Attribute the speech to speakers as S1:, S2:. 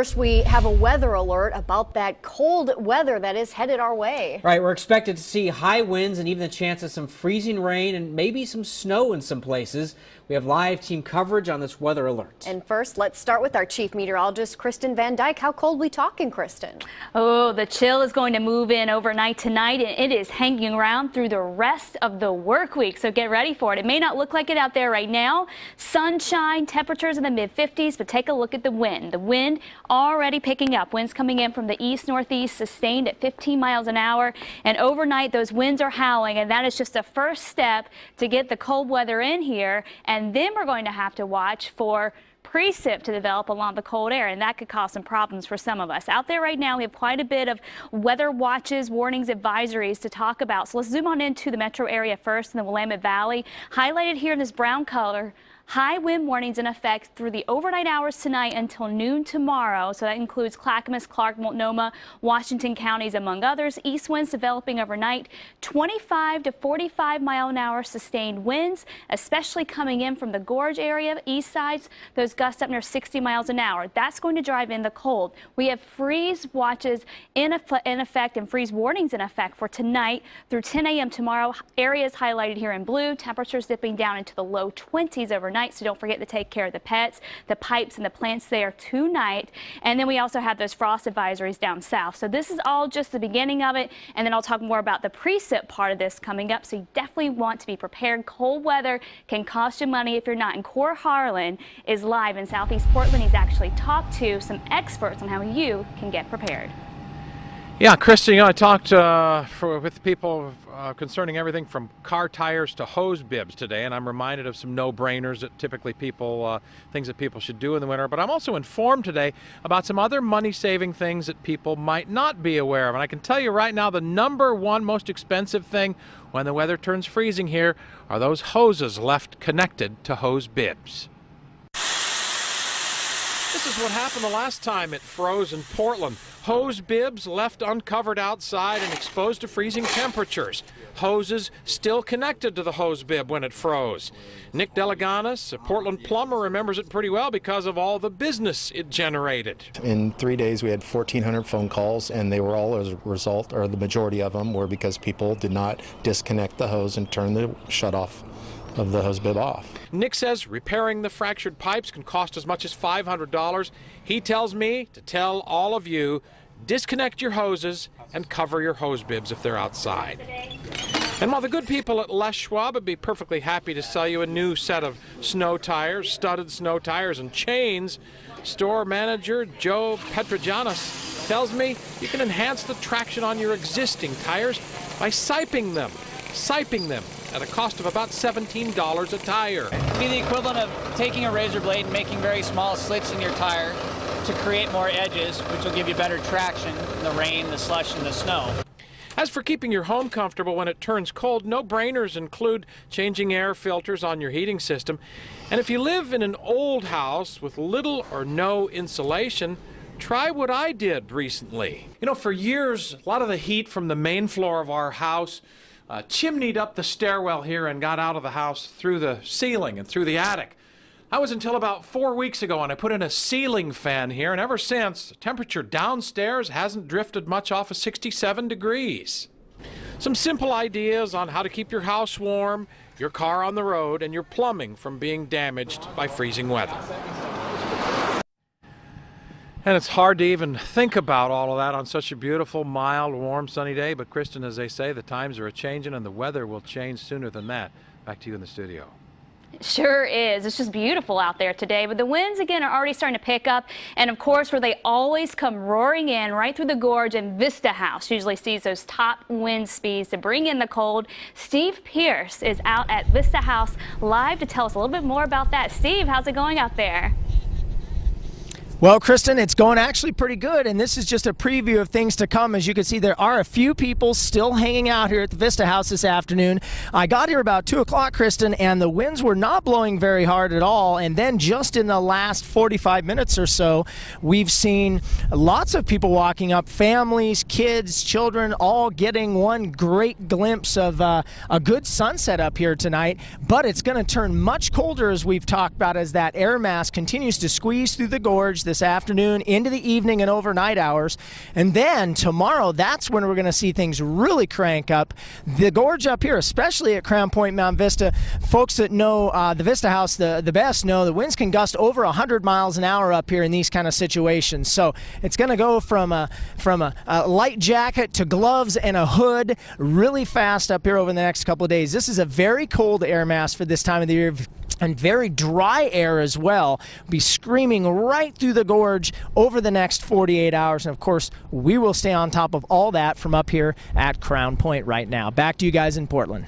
S1: First, we have a weather alert about that cold weather that is headed our way.
S2: Right, we're expected to see high winds and even the chance of some freezing rain and maybe some snow in some places. We have live team coverage on this weather alert.
S1: And first, let's start with our chief meteorologist, Kristen Van Dyke. How cold we talking, Kristen?
S3: Oh, the chill is going to move in overnight tonight, and it is hanging around through the rest of the work week. So get ready for it. It may not look like it out there right now. Sunshine, temperatures in the mid-50s, but take a look at the wind. The wind already picking up. Winds coming in from the east-northeast, sustained at 15 miles an hour. And overnight, those winds are howling, and that is just the first step to get the cold weather in here. And then we're going to have to watch for precip to develop along the cold air, and that could cause some problems for some of us. Out there right now, we have quite a bit of weather watches, warnings, advisories to talk about. So let's zoom on into the metro area first in the Willamette Valley. Highlighted here in this brown color, high wind warnings in effect through the overnight hours tonight until noon tomorrow. So that includes Clackamas, Clark, Multnomah, Washington counties, among others. East winds developing overnight, 25 to 45 mile an hour sustained winds, especially coming in from the gorge area, east sides. Those gusts up near 60 miles an hour. That's going to drive in the cold. We have freeze watches in effect and freeze warnings in effect for tonight through 10 a.m. tomorrow. Areas highlighted here in blue, temperatures dipping down into the low 20s overnight. So don't forget to take care of the pets, the pipes and the plants there tonight. And then we also have those frost advisories down south. So this is all just the beginning of it. And then I'll talk more about the precip part of this coming up. So you definitely want to be prepared. Cold weather can cost you money if you're not. And Core Harlan is live in Southeast Portland. He's actually talked to some experts on how you can get prepared.
S4: Yeah, Kristen, I talked with people concerning everything from car tires to hose bibs today, and I'm reminded of some no-brainers that typically things that people should do in the winter. But I'm also informed today about some other money-saving things that people might not be aware of. And I can tell you right now, the number one most expensive thing when the weather turns freezing here are those hoses left connected to hose bibs. This is what happened the last time it froze in Portland. Hose bibs left uncovered outside and exposed to freezing temperatures. Hoses still connected to the hose bib when it froze. Nick Delaganis, a Portland plumber, remembers it pretty well because of all the business it generated.
S5: In 3 days we had 1,400 phone calls, and they were all as a result, or the majority of them were because people did not disconnect the hose and turn the shutoff of the hose bib off.
S4: Nick says repairing the fractured pipes can cost as much as $500. He tells me to tell all of you, disconnect your hoses and cover your hose bibs if they're outside. And while the good people at Les Schwab would be perfectly happy to sell you a new set of snow tires, studded snow tires and chains, store manager Joe Petrogianis tells me you can enhance the traction on your existing tires by siping them at a cost of about $17 a tire.
S6: It'd be the equivalent of taking a razor blade and making very small slits in your tire to create more edges, which will give you better traction in the rain, the slush, and the snow.
S4: As for keeping your home comfortable when it turns cold, no-brainers include changing air filters on your heating system. And if you live in an old house with little or no insulation, try what I did recently. You know, for years, a lot of the heat from the main floor of our house chimneyed up the stairwell here and got out of the house through the ceiling and through the attic. That was until about 4 weeks ago, and I put in a ceiling fan here, and ever since, the temperature downstairs hasn't drifted much off of 67 degrees. Some simple ideas on how to keep your house warm, your car on the road, and your plumbing from being damaged by freezing weather. And it's hard to even think about all of that on such a beautiful, mild, warm, sunny day. But Kristen, as they say, the times are a-changing and the weather will change sooner than that. Back to you in the studio.
S3: It sure is. It's just beautiful out there today. But the winds, again, are already starting to pick up. And, of course, where they always come roaring in right through the gorge, and Vista House usually sees those top wind speeds to bring in the cold. Steve Pierce is out at Vista House live to tell us a little bit more about that. Steve, how's it going out there?
S7: Well, Kristen, it's going actually pretty good, and this is just a preview of things to come. As you can see, there are a few people still hanging out here at the Vista House this afternoon. I got here about 2 o'clock, Kristen, and the winds were not blowing very hard at all. And then just in the last 45 minutes or so, we've seen lots of people walking up, families, kids, children, all getting one great glimpse of a good sunset up here tonight. But it's going to turn much colder, as we've talked about, as that air mass continues to squeeze through the gorge. this afternoon into the evening and overnight hours. And then tomorrow, that's when we're going to see things really crank up. The gorge up here, especially at Crown Point, Mount Vista, folks that know the Vista House the best know the winds can gust over 100 miles an hour up here in these kind of situations. So it's going to go from a light jacket to gloves and a hood really fast up here over the next couple of days. This is a very cold air mass for this time of the year, and very dry air as well. Be screaming right through the gorge over the next 48 hours. And of course, we will stay on top of all that from up here at Crown Point right now. Back to you guys in Portland.